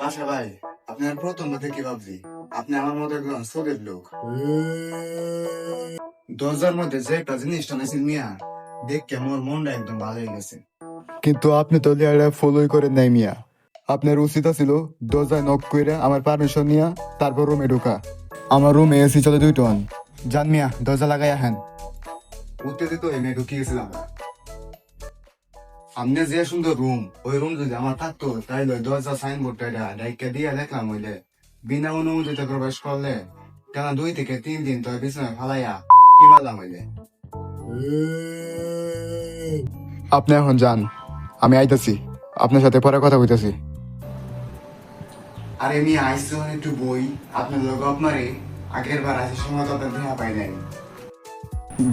বাসা ভাই, আপনার প্রথম দেখে ভাবছি আপনি আমার মতো একজন চোখের লোক। দরজার মধ্যে যে একটা জিনিস টানাইছেন মিয়া, দেখে আমার মনটা একদম ভালো হয়ে গেছে। কিন্তু আপনি তো লিয়ারে ফলোই করেন নাই মিয়া। আপনার উচিত ছিল দরজায় নক কইরা আমার পারমিশন নিয়া তারপর রুমে ঢোকা। আমার রুমে এসি চলে 2 টন। জান মিয়া দরজা লাগাই আহেন। উত্তেজিত হয়ে মেয়ে ঢুকিয়ে গেছিলাম। সামনে যে সুন্দর রুম, ওই রুম যদি আমার থাকতো তাইলে ওই দরজা সাইনবোর্ডটা ডাইকা দিয়ে দেখলাম হইলে বিনা অনুমতিতে প্রবেশ করলে টানা 2 থেকে 3 দিন তোর বিছানায় ফালাইয়া কি মারলাম হইলে। আপনি এখন যান, আমি আইতাছি, আপনার সাথে পরে কথা কইতাছি। আরে আমি আইসি একটু বই, আপনার লোক আপনারে আগের বার আসার সময় তো আপনার দেখা পাই নাই।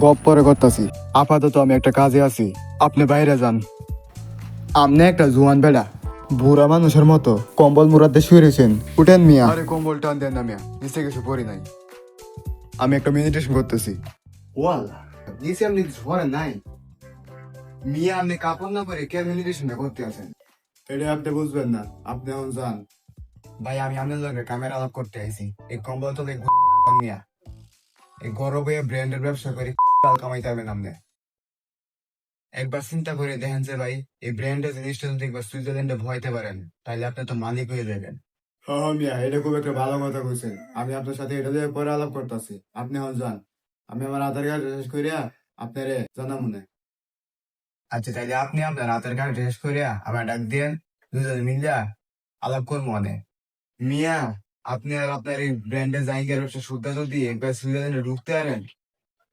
গপ পরে করতাছি, আপাতত আমি একটা কাজে আছি, আপনি বাইরে যান। আপনি একটা জুয়ান বেড়া, বুড়া মানুষের মতো কম্বল মুরাদে শুয়ে রয়েছেন। উঠেন মিয়া। আরে কম্বল টান দেন না মিয়া, নিচে কিছু পড়ি নাই। আমি একটা মেডিটেশন করতেছি। ওয়াল্লাহ নিচে আপনি ঝরে নাই মিয়া, আপনি কাপড় না পরে কে মেডিটেশনটা করতে আছেন? এটা আপনি বুঝবেন না, আপনি এখন যান। ভাই আমি আপনার লগে ক্যামেরা আলাপ করতে আইছি। এই কম্বল তো দেখবো মিয়া, এই গরবে ব্র্যান্ডের ব্যবসা করে কামাইতে পারবেন আপনি। একবার চিন্তা করে দেখেন যে ভাই, এই ব্র্যান্ডের জিনিসটা যদি একবার সুইজারল্যান্ডে ভয়তে পারেন তাহলে আপনি তো মালিক হয়ে যাবেন। হ্যাঁ মিয়া, এটা খুব একটা ভালো কথা কইছেন। আমি আপনার সাথে এটা দিয়ে পরে আলাপ করতেছি, আপনি এখন যান। আমি আমার আধার কার্ড শেষ করিয়া আপনারে জানাম মনে। আচ্ছা তাইলে আপনি আপনার হাতের কার্ড শেষ করিয়া আমার ডাক দিয়েন, দুজন মিলিয়া আলাপ করবো অনেক। মিয়া, আপনি আর আপনার এই ব্র্যান্ডের জায়গার ব্যবসা শুদ্ধা যদি একবার সুইজারল্যান্ডে ঢুকতে পারেন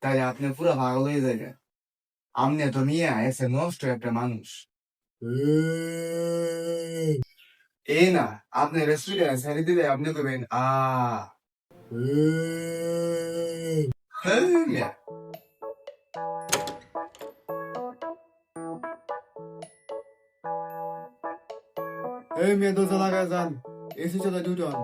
তাহলে আপনি পুরো পাগল হয়ে যাবেন। আপনি তো মিয়া এসে নষ্ট একটা মানুষ। এই না, আপনি রেস্টুরেন্টে ছেড়ে দিলে আপনি করবেন হ্যাঁ, মিয়া। এই মেয়ে দরজা লাগায় যান, এসি চলে 2 টন।